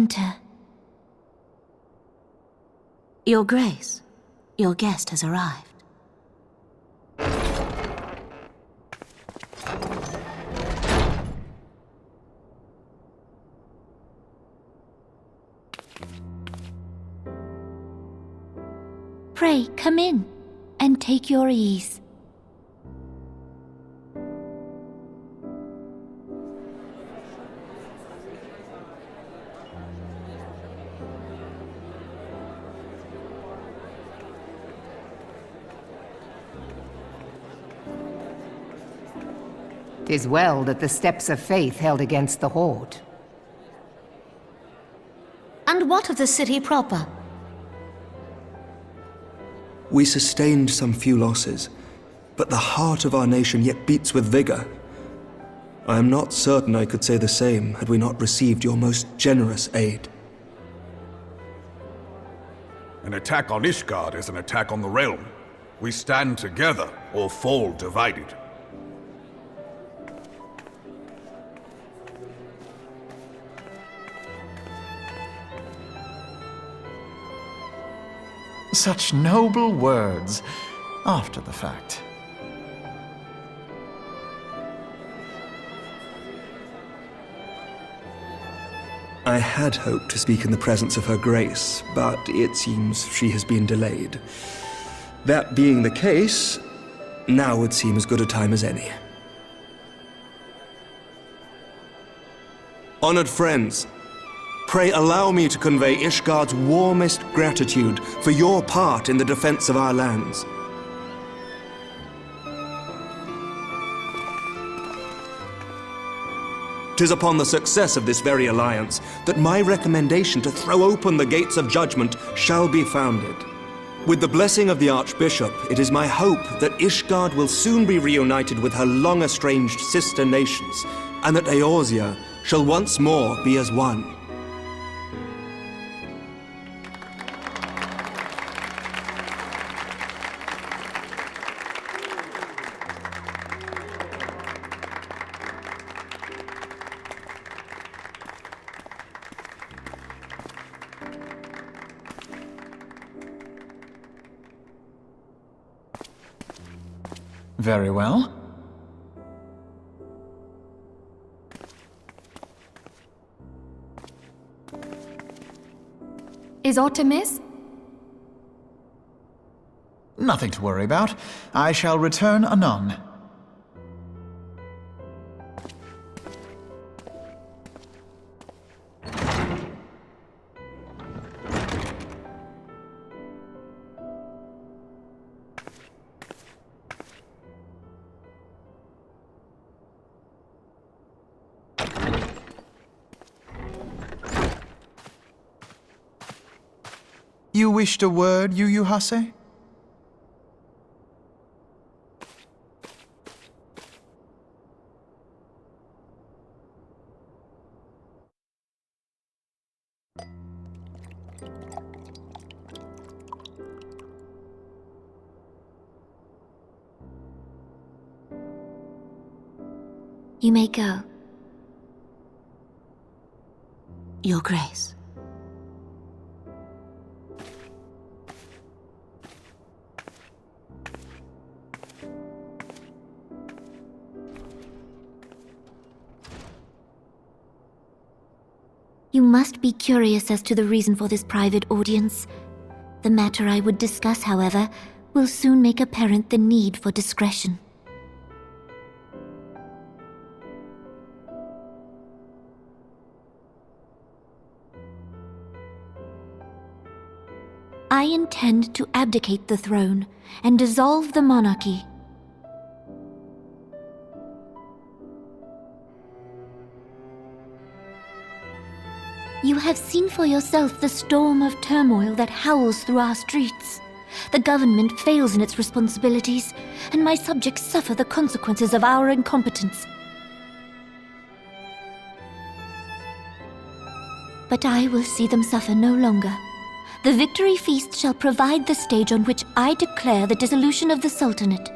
enter. Your Grace, your guest has arrived. Pray, come in, and take your ease. "'Tis well that the steps of faith held against the Horde." And what of the city proper? We sustained some few losses, but the heart of our nation yet beats with vigor. I am not certain I could say the same had we not received your most generous aid. An attack on Ishgard is an attack on the realm. We stand together or fall divided. Such noble words, after the fact. I had hoped to speak in the presence of Her Grace, but it seems she has been delayed. That being the case, now would seem as good a time as any. Honored friends, pray allow me to convey Ishgard's warmest gratitude for your part in the defense of our lands. "'Tis upon the success of this very alliance that my recommendation to throw open the gates of judgment shall be founded. With the blessing of the Archbishop, it is my hope that Ishgard will soon be reunited with her long-estranged sister nations, and that Eorzea shall once more be as one. Very well. Is aught amiss? Nothing to worry about. I shall return anon. You wished a word, Yu Hase? You may go. Your Grace. You must be curious as to the reason for this private audience. The matter I would discuss, however, will soon make apparent the need for discretion. I intend to abdicate the throne and dissolve the monarchy. You have seen for yourself the storm of turmoil that howls through our streets. The government fails in its responsibilities, and my subjects suffer the consequences of our incompetence. But I will see them suffer no longer. The victory feast shall provide the stage on which I declare the dissolution of the Sultanate.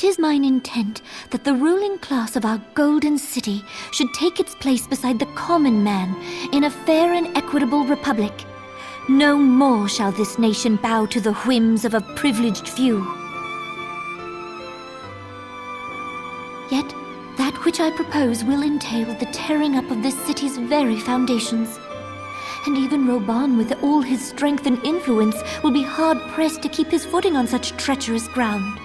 It is mine intent that the ruling class of our golden city should take its place beside the common man in a fair and equitable republic. No more shall this nation bow to the whims of a privileged few. Yet, that which I propose will entail the tearing up of this city's very foundations. And even Reborn, with all his strength and influence, will be hard-pressed to keep his footing on such treacherous ground.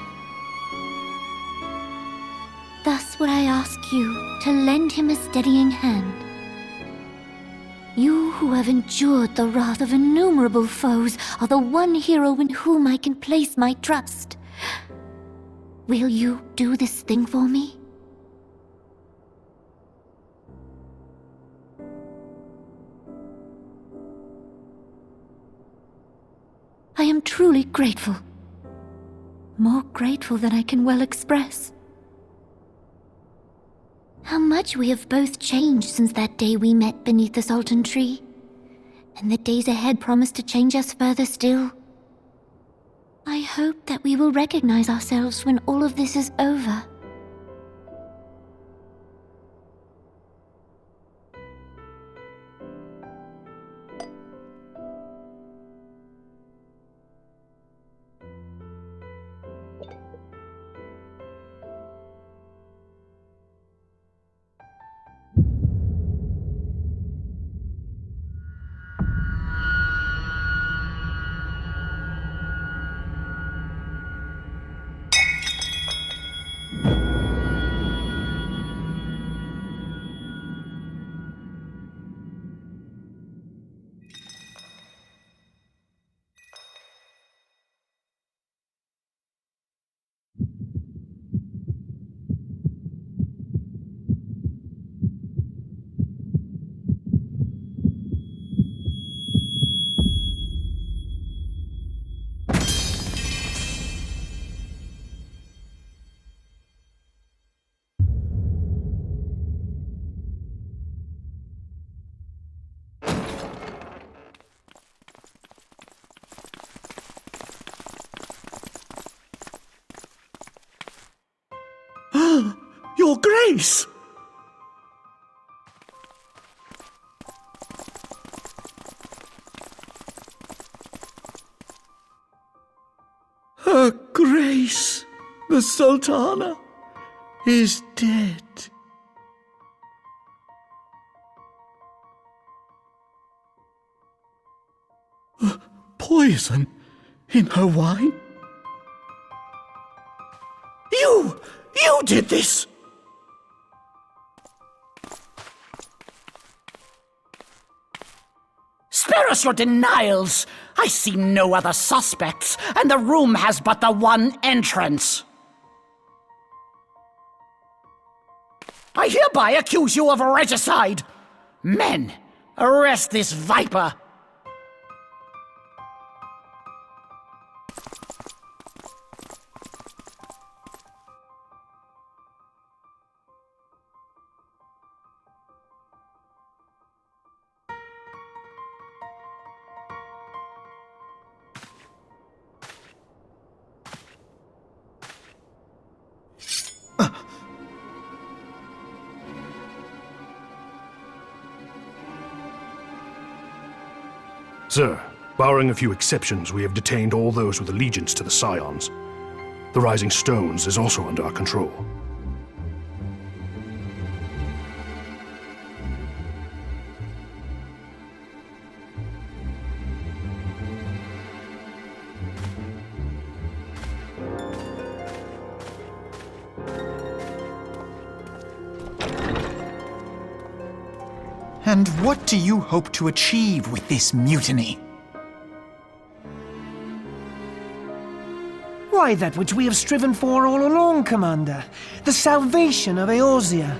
Thus would I ask you to lend him a steadying hand. You who have endured the wrath of innumerable foes are the one hero in whom I can place my trust. Will you do this thing for me? I am truly grateful. More grateful than I can well express. How much we have both changed since that day we met beneath the Sultan tree. And the days ahead promise to change us further still. I hope that we will recognize ourselves when all of this is over. Your Grace! Her Grace, the Sultana, is dead. Poison in her wine? You did this! Spare us your denials! I see no other suspects, and the room has but the one entrance. I hereby accuse you of regicide! Men, arrest this viper! Sir, barring a few exceptions, we have detained all those with allegiance to the Scions. The Rising Stones is also under our control. And what do you hope to achieve with this mutiny? Why, that which we have striven for all along, Commander. The salvation of Eorzea.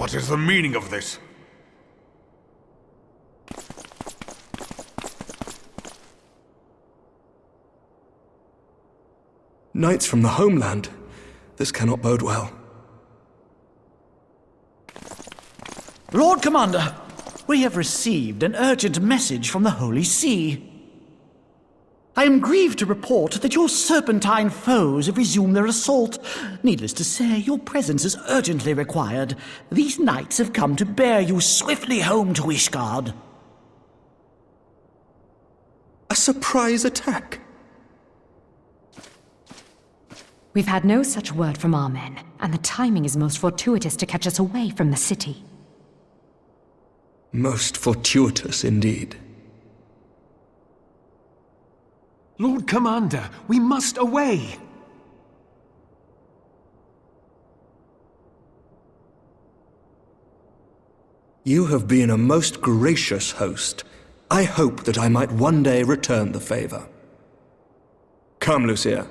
What is the meaning of this? Knights from the homeland. This cannot bode well. Lord Commander, we have received an urgent message from the Holy See. I am grieved to report that your serpentine foes have resumed their assault. Needless to say, your presence is urgently required. These knights have come to bear you swiftly home to Ishgard. A surprise attack? We've had no such word from our men, and the timing is most fortuitous to catch us away from the city. Most fortuitous indeed. Lord Commander, we must away! You have been a most gracious host. I hope that I might one day return the favor. Come, Lucia.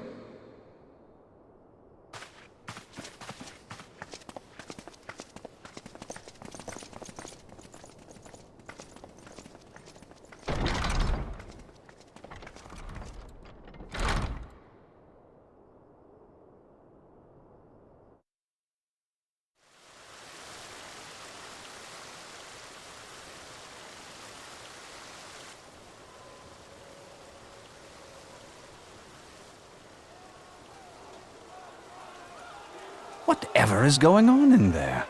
Whatever is going on in there?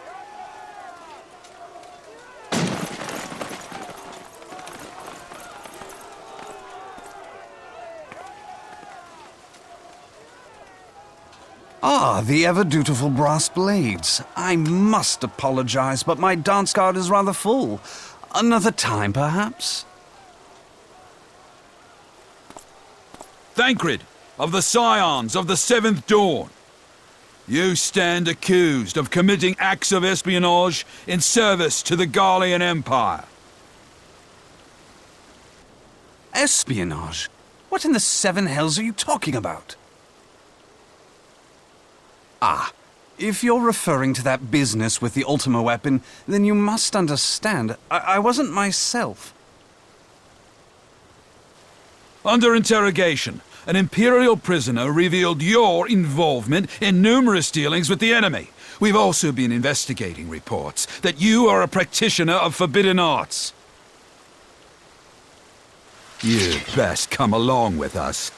Ah, the ever-dutiful brass blades. I must apologize, but my dance card is rather full. Another time, perhaps? Thancred, of the Scions of the Seventh Dawn. You stand accused of committing acts of espionage in service to the Garlean Empire. Espionage? What in the seven hells are you talking about? Ah, if you're referring to that business with the Ultima weapon, then you must understand, I wasn't myself. Under interrogation, an Imperial prisoner revealed your involvement in numerous dealings with the enemy. We've also been investigating reports that you are a practitioner of forbidden arts. You'd best come along with us.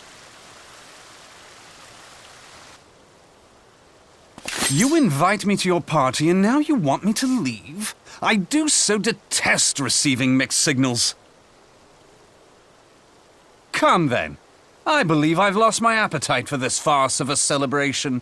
You invite me to your party and now you want me to leave? I do so detest receiving mixed signals. Come then. I believe I've lost my appetite for this farce of a celebration.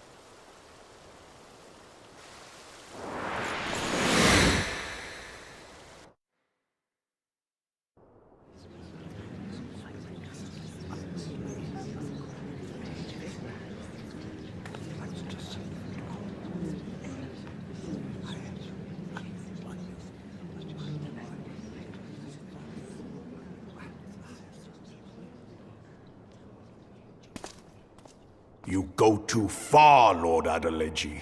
You go too far, Lord Adeleji.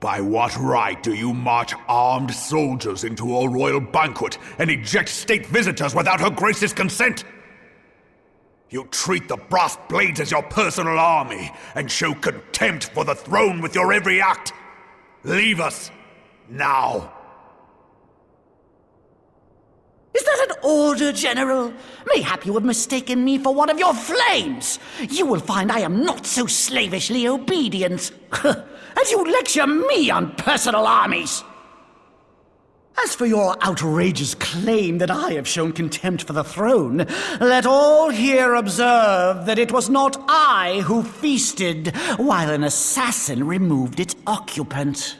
By what right do you march armed soldiers into a royal banquet and eject state visitors without her grace's consent? You treat the brass blades as your personal army and show contempt for the throne with your every act. Leave us, now. Is that an order, General? Mayhap you have mistaken me for one of your flames. You will find I am not so slavishly obedient. As you lecture me on personal armies. As for your outrageous claim that I have shown contempt for the throne, let all here observe that it was not I who feasted while an assassin removed its occupant.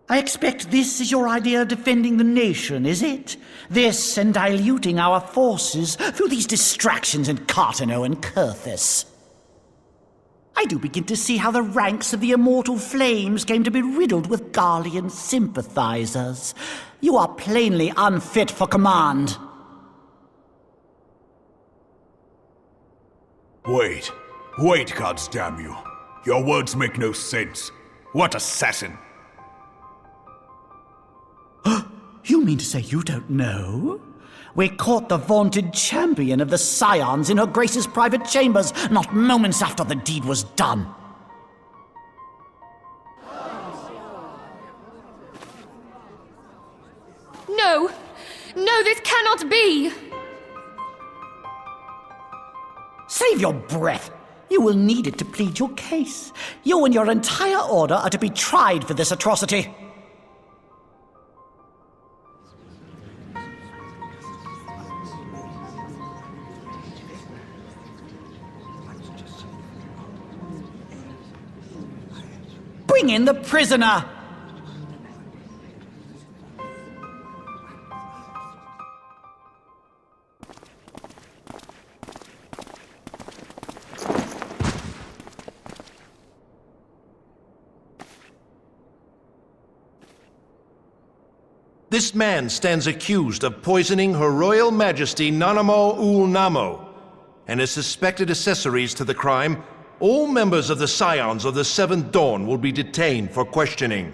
I expect this is your idea of defending the nation, is it? This and diluting our forces through these distractions in Cartano and Kurthis. I do begin to see how the ranks of the Immortal Flames came to be riddled with Garlean sympathizers. You are plainly unfit for command. Wait, Wait, goddamn you. Your words make no sense. What assassin? You mean to say you don't know? We caught the vaunted champion of the Scions in her Grace's private chambers, not moments after the deed was done. No! No, this cannot be! Save your breath. You will need it to plead your case. You and your entire order are to be tried for this atrocity. Bring in the prisoner! This man stands accused of poisoning Her Royal Majesty Nanamo Ul Namo, and as suspected accessories to the crime, all members of the Scions of the Seventh Dawn will be detained for questioning.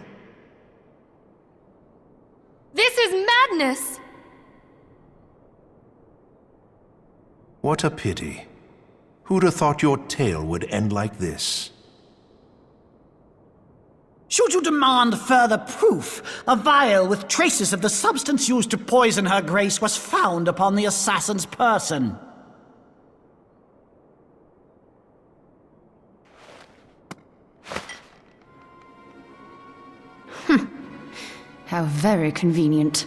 This is madness! What a pity. Who'd have thought your tale would end like this? Should you demand further proof, a vial with traces of the substance used to poison Her Grace was found upon the assassin's person. How very convenient.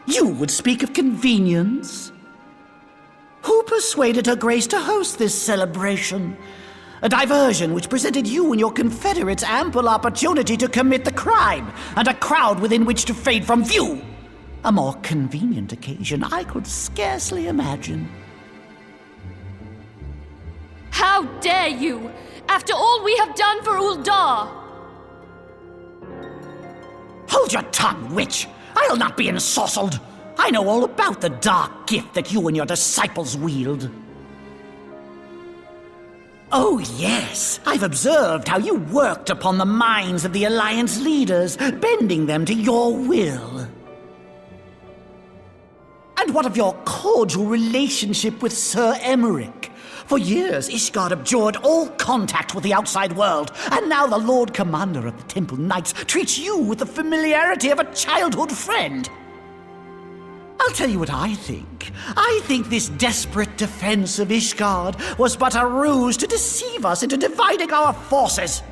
You would speak of convenience? Who persuaded Her Grace to host this celebration? A diversion which presented you and your confederates ample opportunity to commit the crime, and a crowd within which to fade from view. A more convenient occasion I could scarcely imagine. How dare you! After all we have done for Uldar! Hold your tongue, witch! I'll not be ensorcelled! I know all about the dark gift that you and your disciples wield. Oh, yes. I've observed how you worked upon the minds of the Alliance leaders, bending them to your will. And what of your cordial relationship with Sir Emmerich? For years, Ishgard abjured all contact with the outside world, and now the Lord Commander of the Temple Knights treats you with the familiarity of a childhood friend. I'll tell you what I think. I think this desperate defense of Ishgard was but a ruse to deceive us into dividing our forces.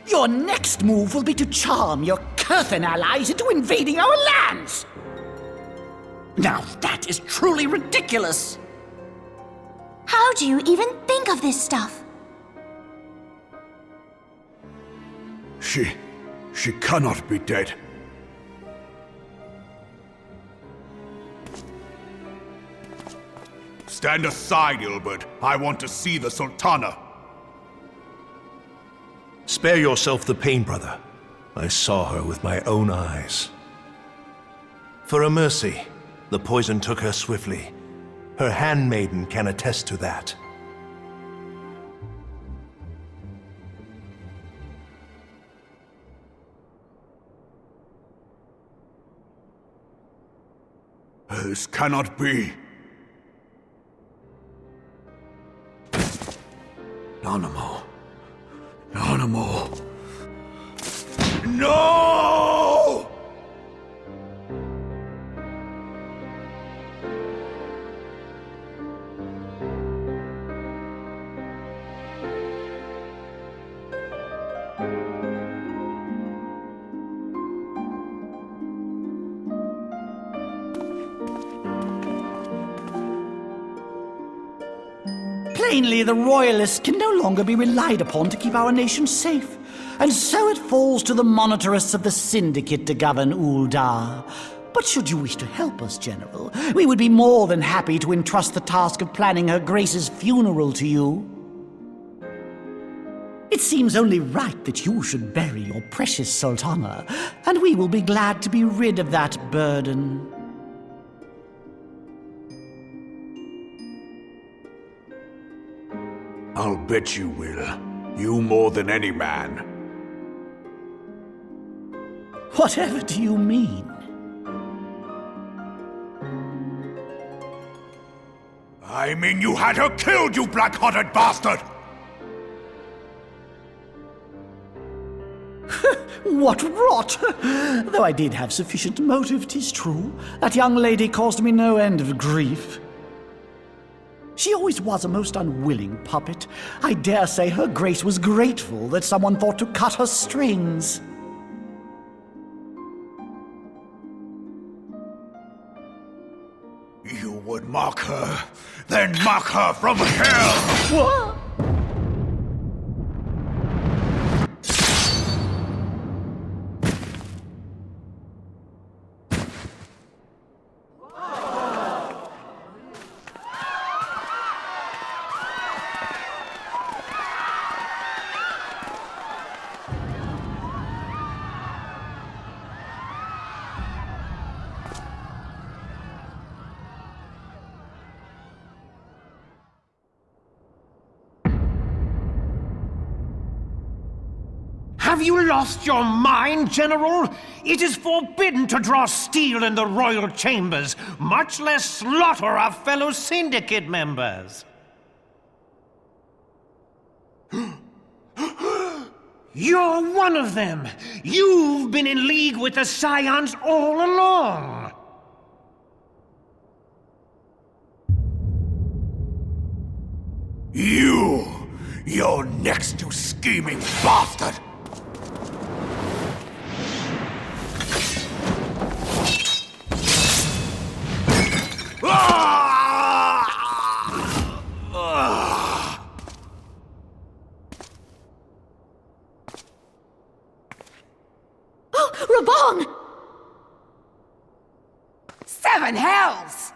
Your next move will be to charm your Kurthan allies into invading our lands. Now that is truly ridiculous. How do you even think of this stuff? She cannot be dead. Stand aside, Ilbert. I want to see the Sultana. Spare yourself the pain, brother. I saw her with my own eyes. For a mercy, the poison took her swiftly. Her handmaiden can attest to that. This cannot be. Nanamo. Nanamo. No! Plainly, the Royalists can no longer be relied upon to keep our nation safe. And so it falls to the monitorists of the Syndicate to govern Uldar. But should you wish to help us, General, we would be more than happy to entrust the task of planning Her Grace's funeral to you. It seems only right that you should bury your precious Sultana, and we will be glad to be rid of that burden. I'll bet you will. You more than any man. Whatever do you mean? I mean you had her killed, you black-hearted bastard! What rot! Though I did have sufficient motive, 'tis true. That young lady caused me no end of grief. She always was a most unwilling puppet. I dare say her grace was grateful that someone thought to cut her strings. You would mock her, then mock her from hell! What? Have you lost your mind, General? It is forbidden to draw steel in the royal chambers, much less slaughter our fellow syndicate members. You're one of them! You've been in league with the Scions all along! You're next, you scheming bastard! Reborn! Seven hells!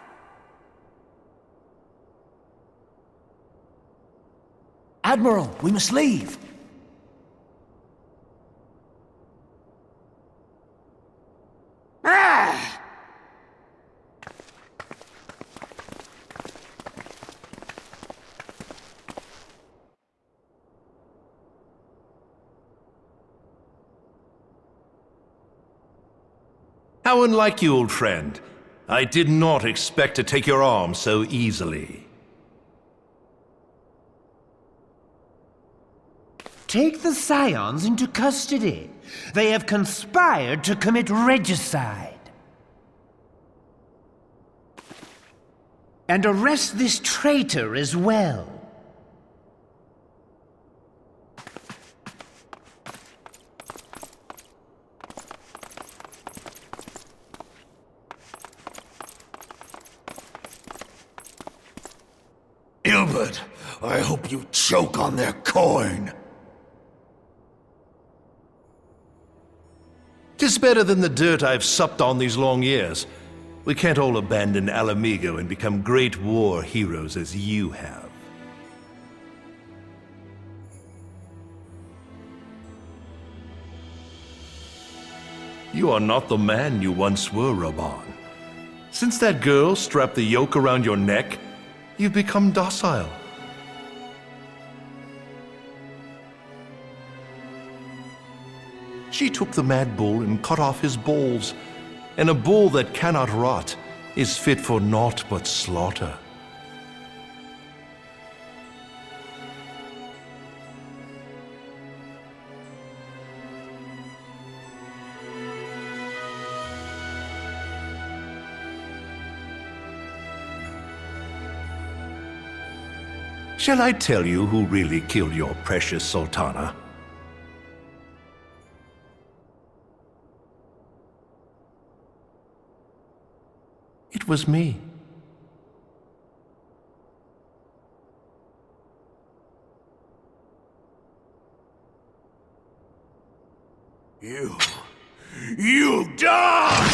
Admiral, we must leave. Ah! How unlike you, old friend. I did not expect to take your arm so easily. Take the Scions into custody. They have conspired to commit regicide. And arrest this traitor as well. Ilbert, I hope you choke on their coin. 'Tis better than the dirt I've supped on these long years. We can't all abandon Alamigo and become great war heroes as you have. You are not the man you once were, Reborn. Since that girl strapped the yoke around your neck, you've become docile. She took the mad bull and cut off his balls, and a bull that cannot rot is fit for naught but slaughter. Shall I tell you who really killed your precious Sultana? It was me. You die!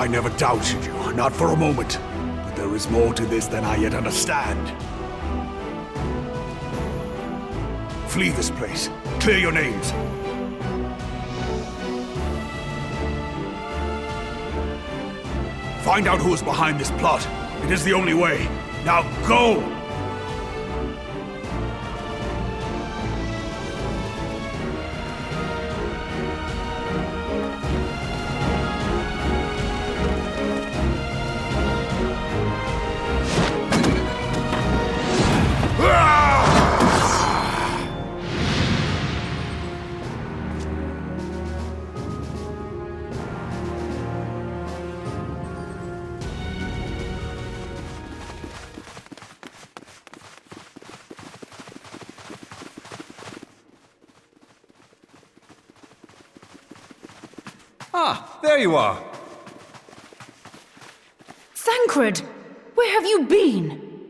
I never doubted you, not for a moment. But there is more to this than I yet understand. Flee this place. Clear your names. Find out who is behind this plot. It is the only way. Now go! Ah, there you are. Thancred! Where have you been?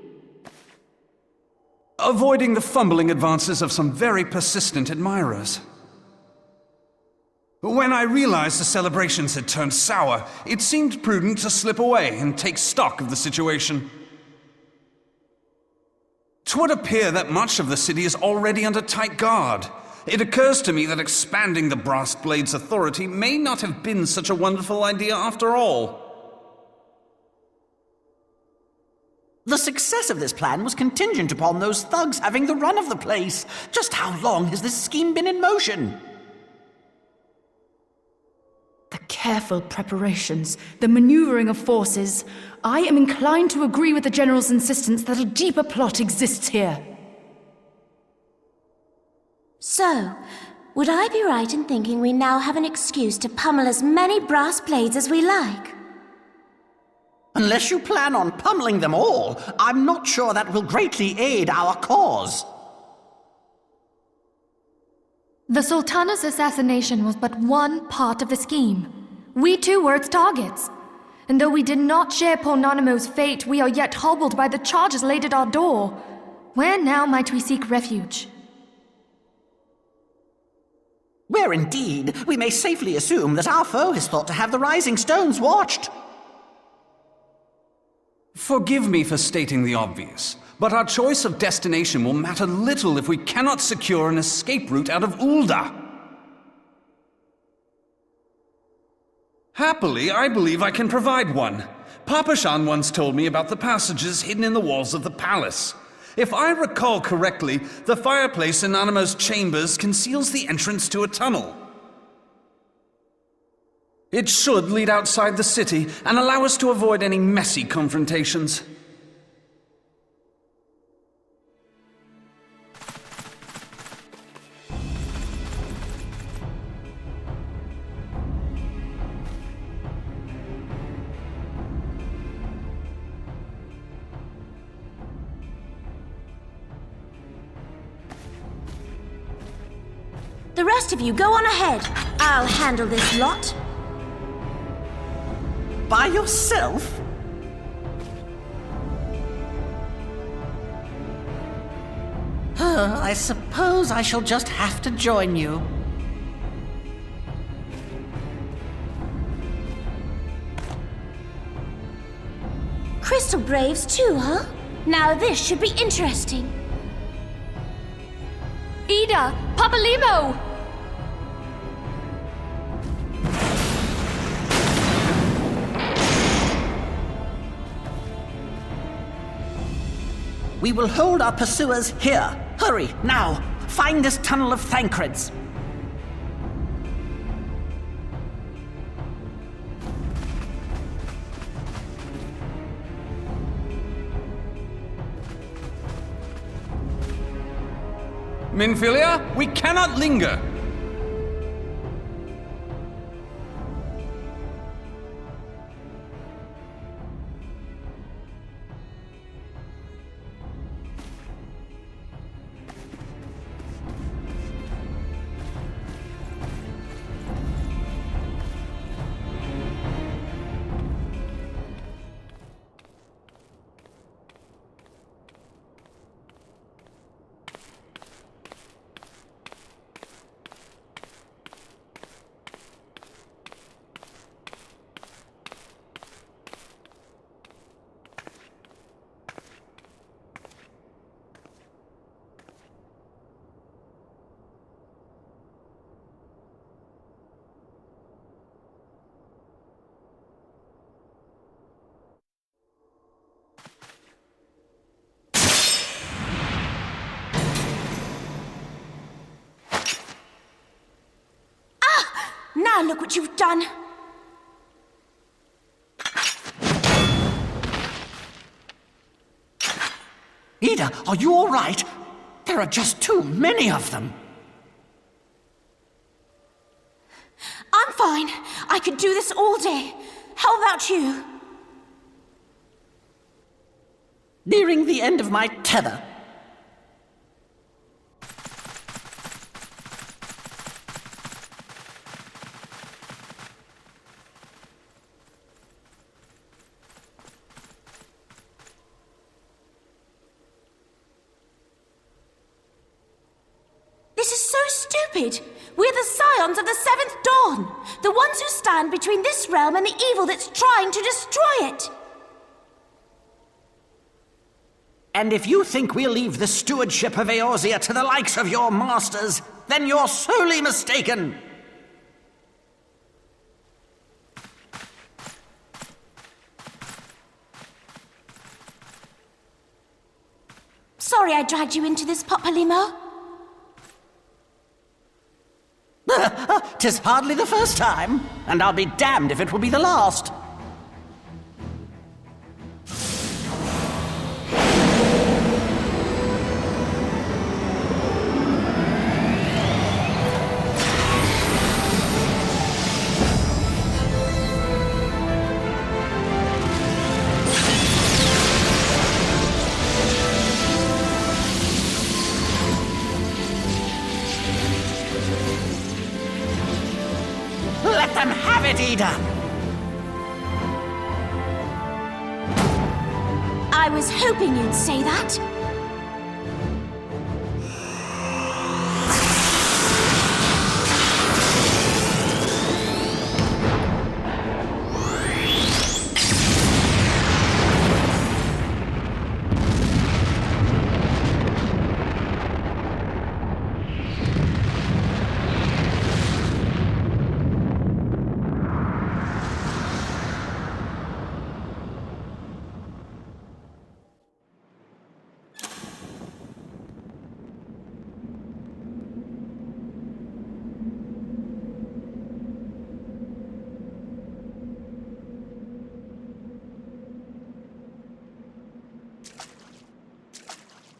Avoiding the fumbling advances of some very persistent admirers. When I realized the celebrations had turned sour, it seemed prudent to slip away and take stock of the situation. 'Twould appear that much of the city is already under tight guard. It occurs to me that expanding the Brass Blade's authority may not have been such a wonderful idea after all. The success of this plan was contingent upon those thugs having the run of the place. Just how long has this scheme been in motion? The careful preparations, the maneuvering of forces. I am inclined to agree with the General's insistence that a deeper plot exists here. So, would I be right in thinking we now have an excuse to pummel as many brass blades as we like? Unless you plan on pummeling them all, I'm not sure that will greatly aid our cause. The Sultana's assassination was but one part of the scheme. We too were its targets. And though we did not share poor Nanamo's fate, we are yet hobbled by the charges laid at our door. Where now might we seek refuge? Where indeed, we may safely assume that our foe is thought to have the Rising Stones watched. Forgive me for stating the obvious, but our choice of destination will matter little if we cannot secure an escape route out of Ul'dah. Happily, I believe I can provide one. Papa Shan once told me about the passages hidden in the walls of the palace. If I recall correctly, the fireplace in Nanamo's chambers conceals the entrance to a tunnel. It should lead outside the city and allow us to avoid any messy confrontations. The rest of you go on ahead. I'll handle this lot. By yourself? I suppose I shall just have to join you. Crystal Braves too, huh? Now this should be interesting. Ida! Papalimo! We will hold our pursuers here. Hurry, now! Find this tunnel of Thancred's. Minfilia, we cannot linger. now look what you've done. Ida, are you all right? There are just too many of them. I'm fine. I could do this all day. How about you? Nearing the end of my tether. This is so stupid. We're the scions of the Seventh Dawn. The ones who stand between this realm and the evil that's trying to destroy it. And if you think we'll leave the stewardship of Eorzea to the likes of your masters, then you're sorely mistaken. Sorry I dragged you into this, Papalymo. 'Tis hardly the first time, and I'll be damned if it will be the last. Let them have it, Ida! I was hoping you'd say that.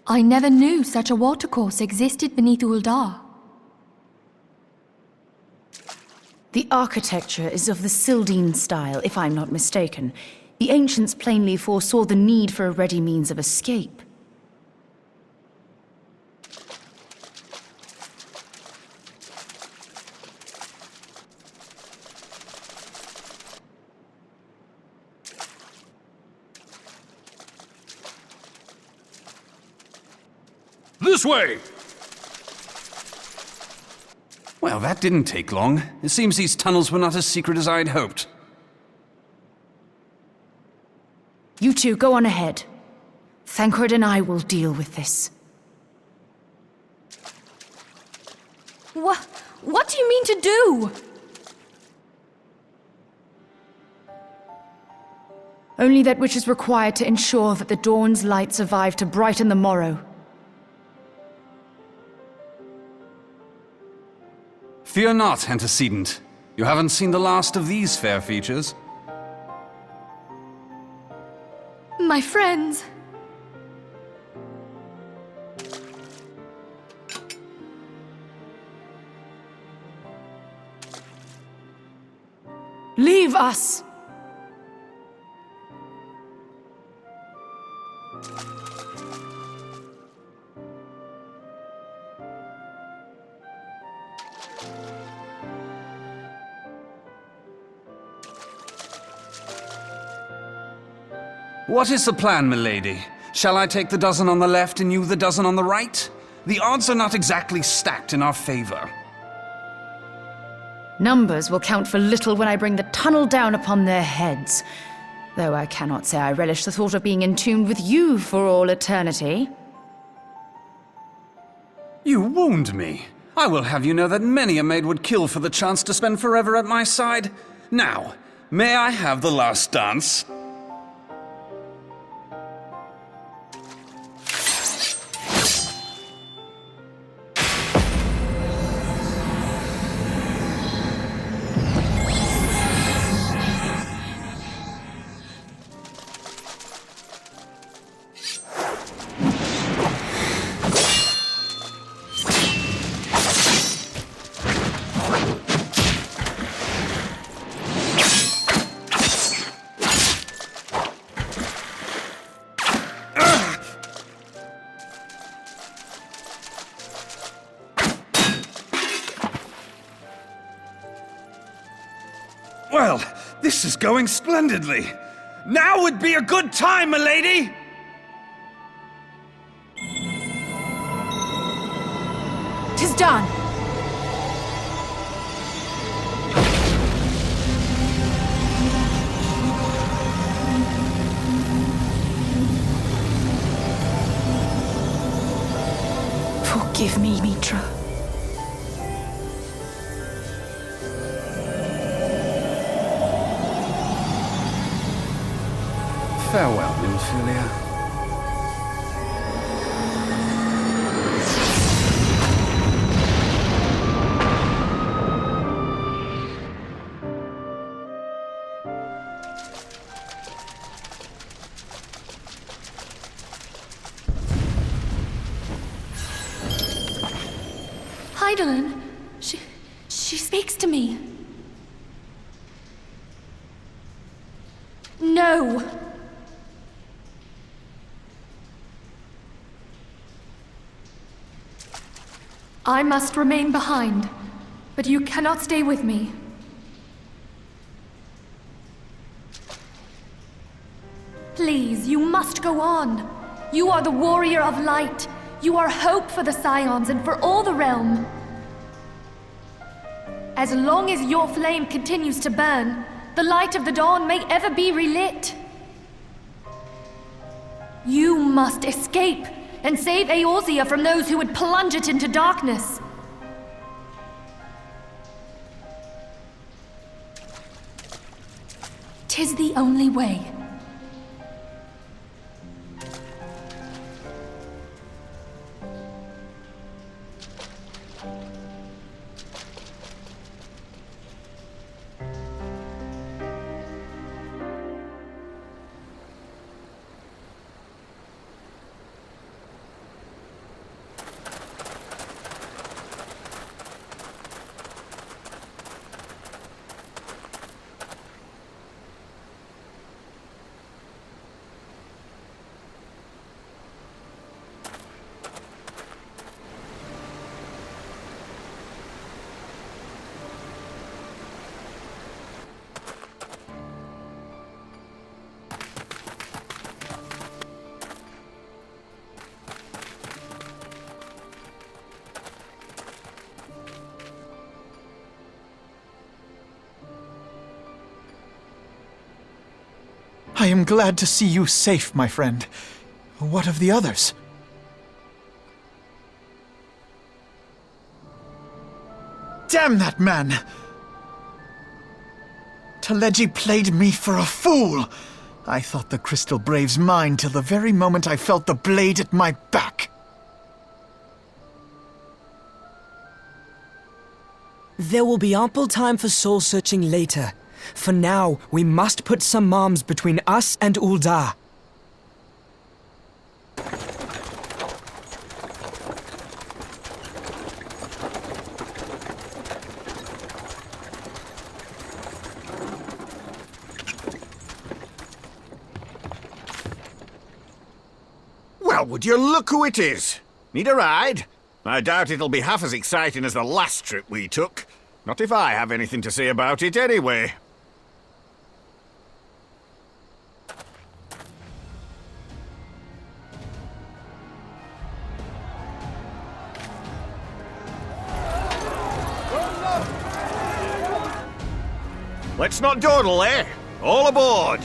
I never knew such a watercourse existed beneath Uldar. The architecture is of the Sildine style, if I'm not mistaken. The ancients plainly foresaw the need for a ready means of escape. This way! Well, that didn't take long. It seems these tunnels were not as secret as I'd hoped. You two go on ahead. Thancred and I will deal with this. What do you mean to do? Only that which is required to ensure that the dawn's light survive to brighten the morrow. Fear not, antecedent. You haven't seen the last of these fair features. My friends. Leave us! What is the plan, milady? Shall I take the dozen on the left and you the dozen on the right? The odds are not exactly stacked in our favor. Numbers will count for little when I bring the tunnel down upon their heads. Though I cannot say I relish the thought of being entombed with you for all eternity. You wound me. I will have you know that many a maid would kill for the chance to spend forever at my side. Now, may I have the last dance? Well, this is going splendidly. Now would be a good time, milady! 'Tis done. Forgive me, Mitra. Farewell, Nymphalia. Heidelin, she speaks to me. No. I must remain behind, but you cannot stay with me. Please, you must go on. You are the warrior of light. You are hope for the Scions and for all the realm. As long as your flame continues to burn, the light of the dawn may ever be relit. You must escape and save Eorzea from those who would plunge it into darkness. "'Tis the only way. I am glad to see you safe, my friend. What of the others? Damn that man! Teleji played me for a fool! I thought the Crystal Brave's mine till the very moment I felt the blade at my back. There will be ample time for soul-searching later. For now, we must put some arms between us and Ul'dah. Well, would you look who it is? Need a ride? I doubt it'll be half as exciting as the last trip we took. Not if I have anything to say about it anyway. Let's not dawdle, eh? All aboard!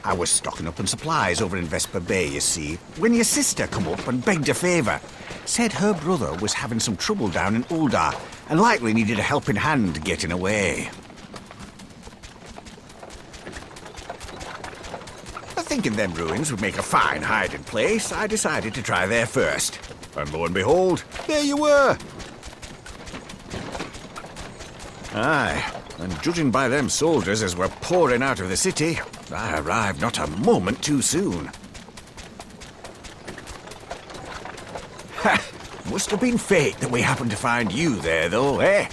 I was stocking up on supplies over in Vesper Bay, you see, when your sister come up and begged a favour. Said her brother was having some trouble down in Uldar, and likely needed a helping hand getting away. Thinking them ruins would make a fine hiding place, I decided to try there first. And lo and behold, there you were! Aye, and judging by them soldiers as were pouring out of the city, I arrived not a moment too soon. Ha! Must have been fate that we happened to find you there, though, eh?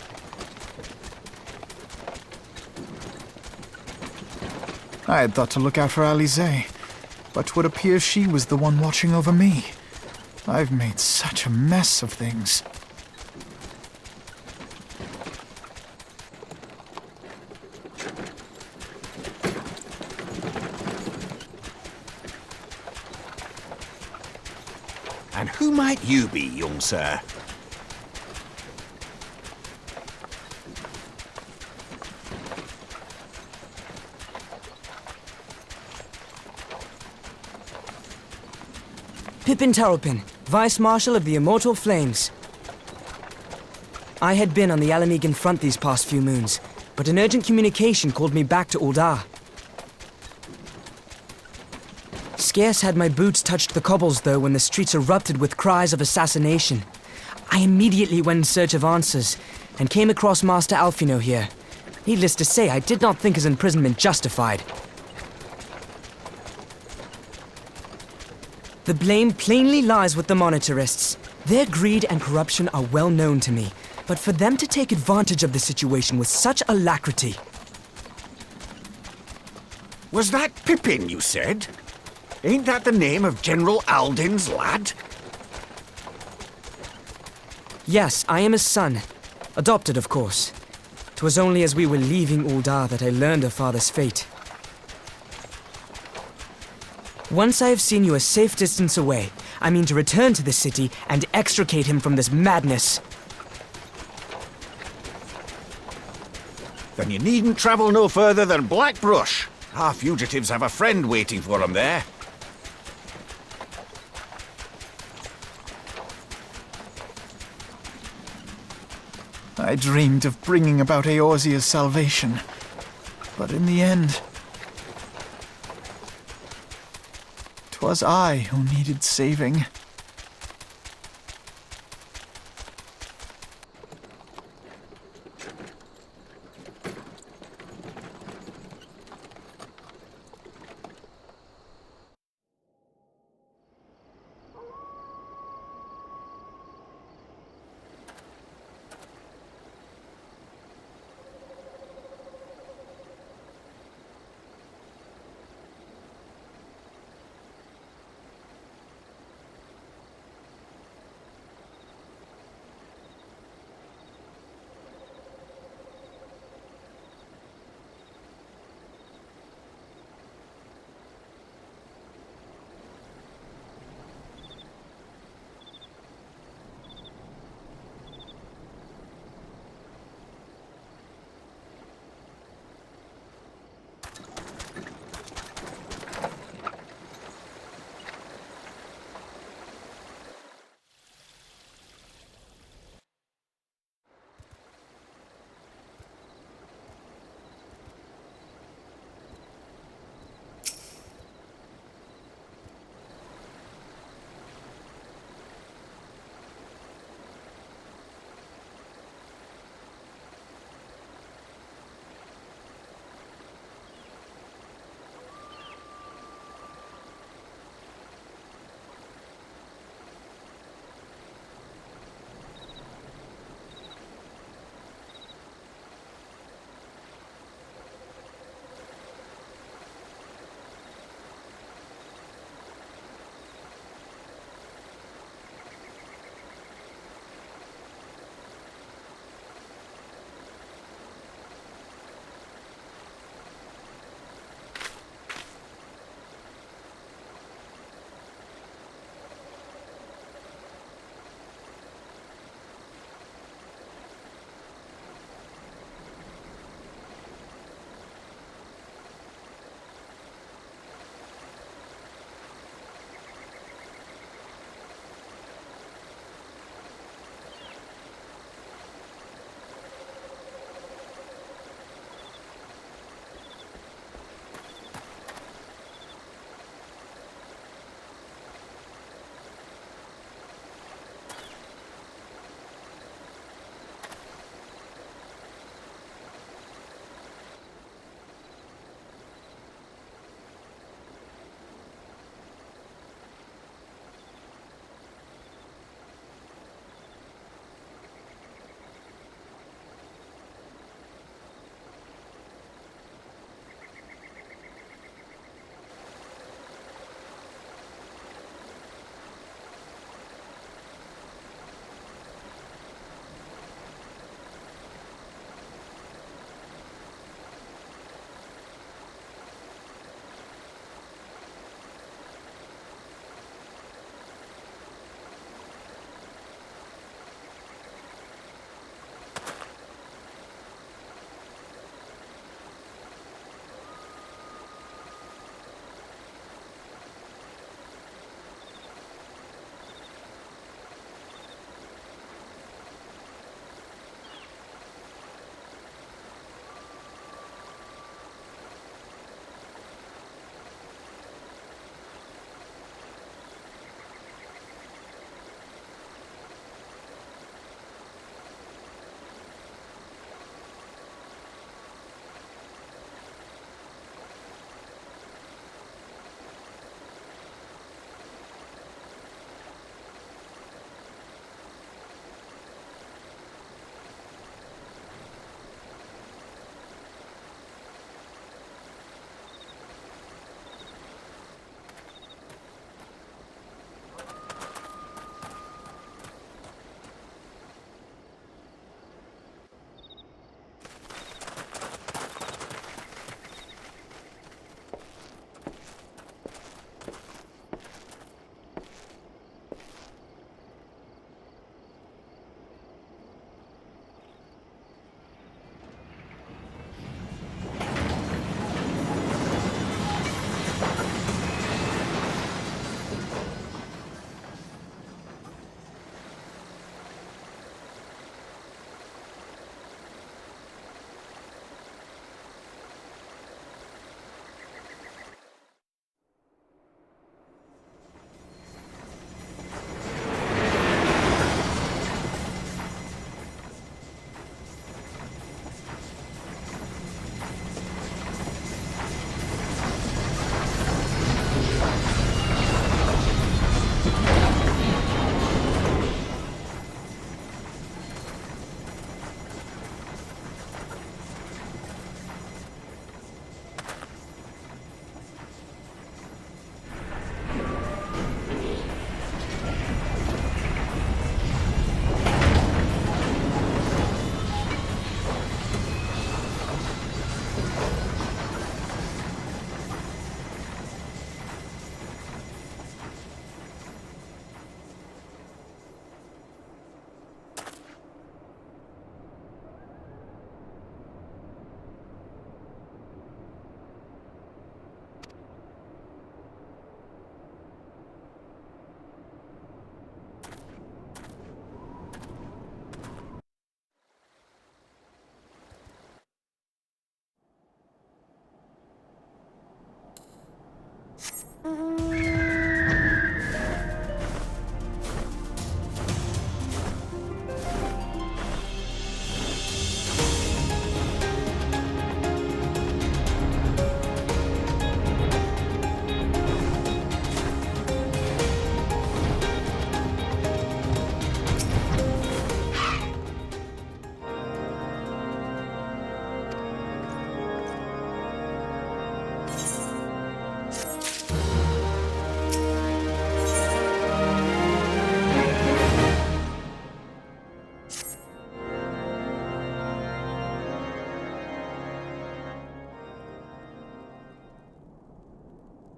I had thought to look out for Alize, but 'twould appear she was the one watching over me. I've made such a mess of things. And who might you be, young sir? Pippin Taropin, Vice Marshal of the Immortal Flames. I had been on the Alamegan front these past few moons, but an urgent communication called me back to Uldar. Scarce had my boots touched the cobbles, though, when the streets erupted with cries of assassination. I immediately went in search of answers, and came across Master Alfino here. Needless to say, I did not think his imprisonment justified. The blame plainly lies with the Monitarists. Their greed and corruption are well known to me, but for them to take advantage of the situation with such alacrity... Was that Pippin, you said? Ain't that the name of General Aldin's lad? Yes, I am his son. Adopted, of course. 'Twas only as we were leaving Uldar that I learned of father's fate. Once I have seen you a safe distance away, I mean to return to the city and extricate him from this madness. Then you needn't travel no further than Blackbrush. Our fugitives have a friend waiting for them there. I dreamed of bringing about Eorzea's salvation, but in the end, 'twas I who needed saving.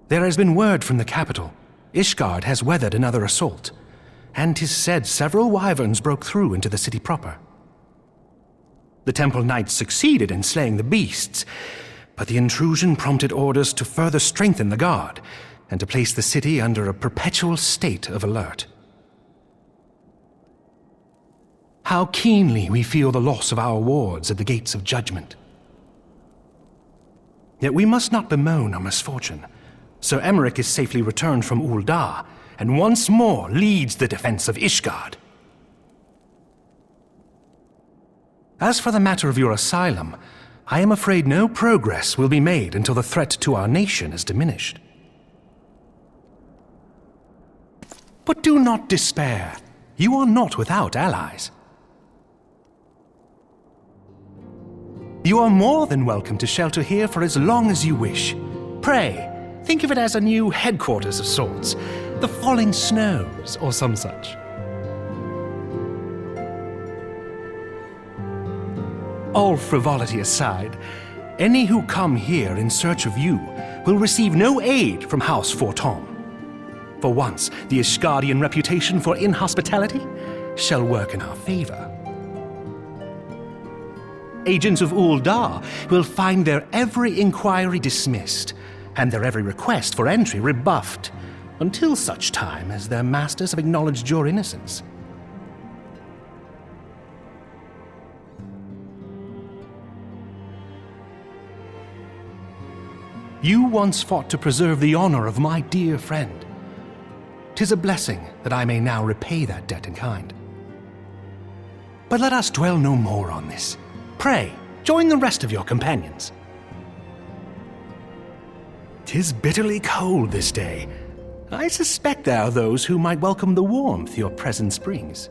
There has been word from the capital. Ishgard has weathered another assault, and 'tis said several wyverns broke through into the city proper. The Temple Knights succeeded in slaying the beasts, but the intrusion prompted orders to further strengthen the guard and to place the city under a perpetual state of alert. How keenly we feel the loss of our wards at the gates of judgment. Yet we must not bemoan our misfortune. Sir Emmerich is safely returned from Ul'dah, and once more leads the defense of Ishgard. As for the matter of your asylum, I am afraid no progress will be made until the threat to our nation is diminished. But do not despair. You are not without allies. You are more than welcome to shelter here for as long as you wish. Pray, think of it as a new headquarters of sorts. The Falling Snows, or some such. All frivolity aside, any who come here in search of you will receive no aid from House Fortom. For once, the Ishgardian reputation for inhospitality shall work in our favor. Agents of Ul'dah will find their every inquiry dismissed, and their every request for entry rebuffed, until such time as their masters have acknowledged your innocence. You once fought to preserve the honor of my dear friend. 'Tis a blessing that I may now repay that debt in kind. But let us dwell no more on this. Pray, join the rest of your companions. 'Tis bitterly cold this day. I suspect there are those who might welcome the warmth your presence brings.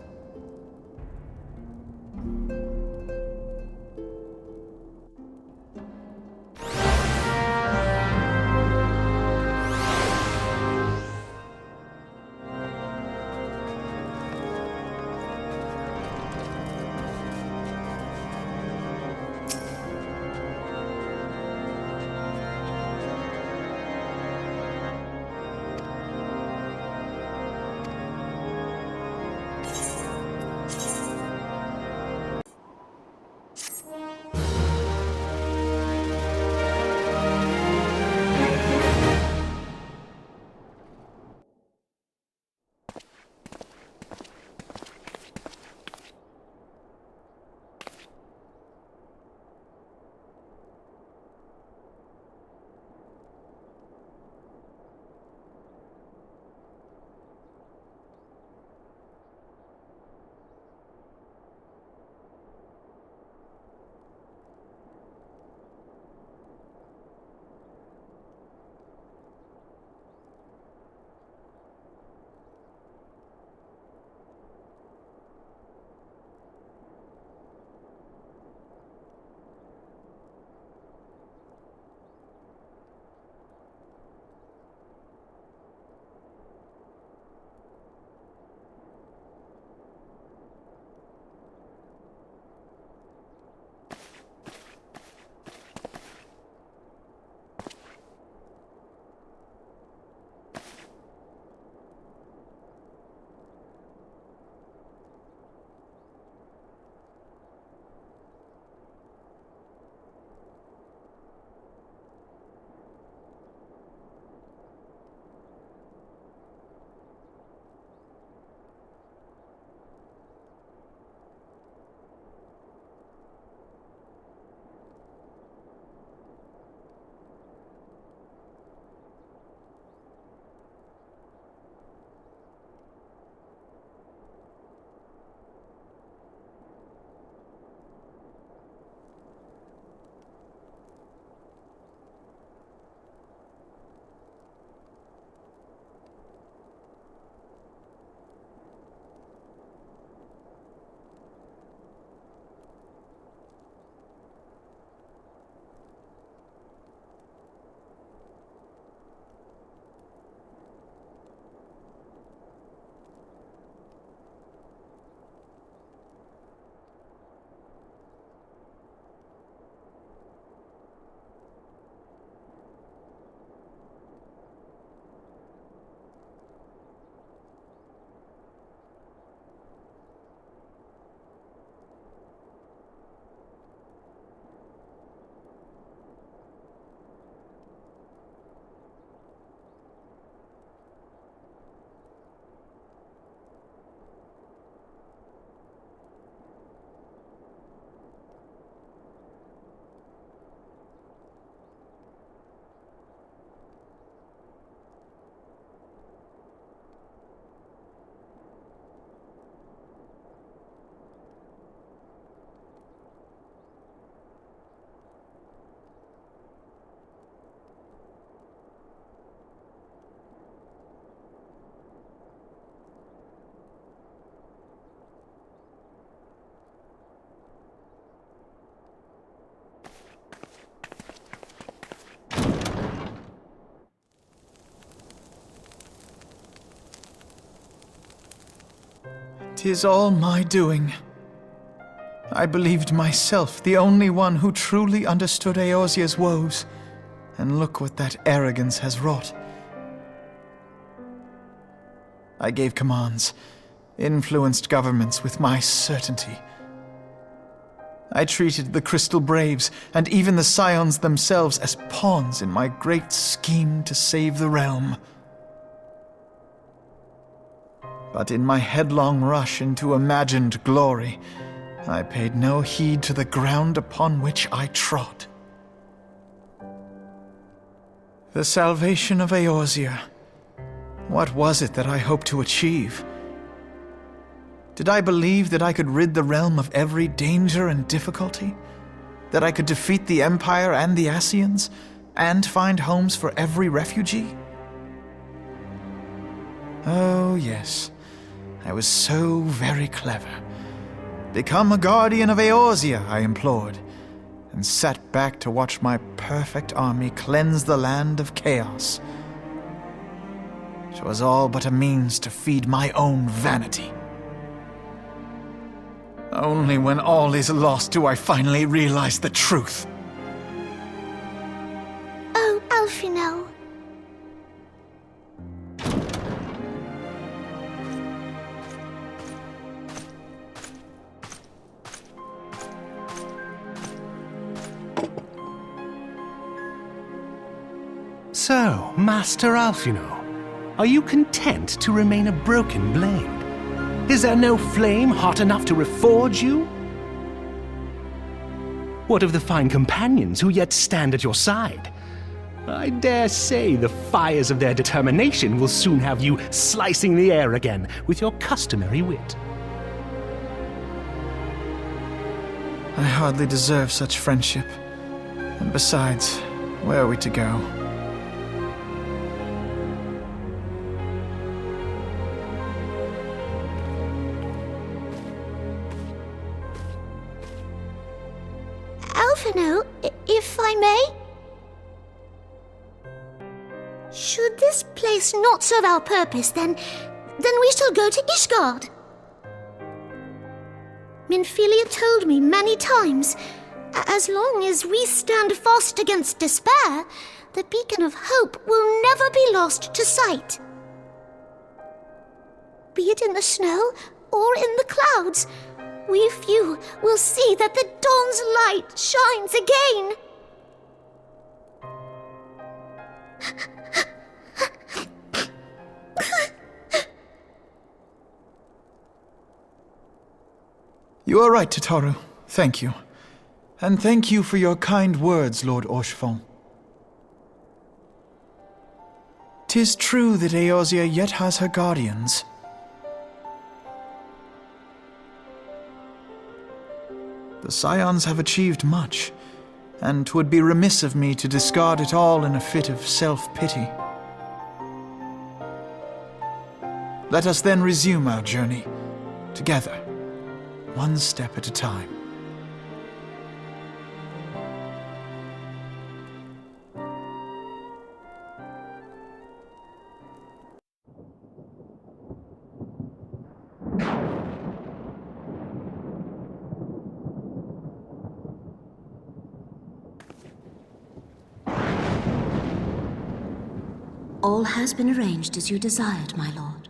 'Tis all my doing. I believed myself the only one who truly understood Eorzea's woes, and look what that arrogance has wrought. I gave commands, influenced governments with my certainty. I treated the Crystal Braves and even the Scions themselves as pawns in my great scheme to save the realm. But in my headlong rush into imagined glory, I paid no heed to the ground upon which I trod. The salvation of Eorzea. What was it that I hoped to achieve? Did I believe that I could rid the realm of every danger and difficulty? That I could defeat the Empire and the Ascians, and find homes for every refugee? Oh, yes. I was so very clever. Become a guardian of Eorzea, I implored, and sat back to watch my perfect army cleanse the land of chaos. It was all but a means to feed my own vanity. Only when all is lost do I finally realize the truth. Oh, Alphino. So, Master Alphino, are you content to remain a broken blade? Is there no flame hot enough to reforge you? What of the fine companions who yet stand at your side? I dare say the fires of their determination will soon have you slicing the air again with your customary wit. I hardly deserve such friendship. And besides, where are we to go? Alphino, if I may? Should this place not serve our purpose, then we shall go to Ishgard. Minfilia told me many times, as long as we stand fast against despair, the beacon of hope will never be lost to sight. Be it in the snow or in the clouds, we few will see that the dawn's light shines again. You are right, Tataru. Thank you. And thank you for your kind words, Lord Orchefon. 'Tis true that Eorzea yet has her guardians. The Scions have achieved much, and 'twould be remiss of me to discard it all in a fit of self-pity. Let us then resume our journey, together, one step at a time. All has been arranged as you desired, my lord.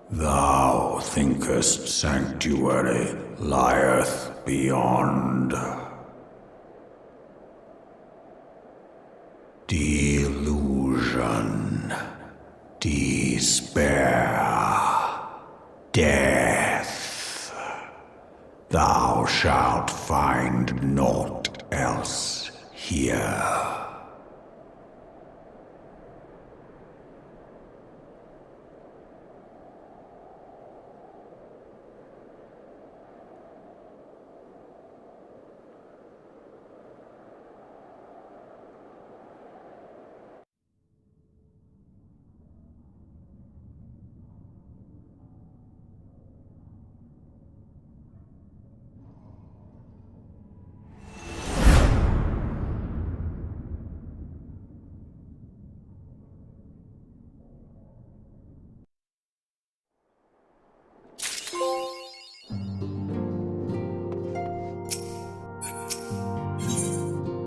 Thou thinkest sanctuary lieth beyond. Delusion, despair, death. Thou shalt find naught else here.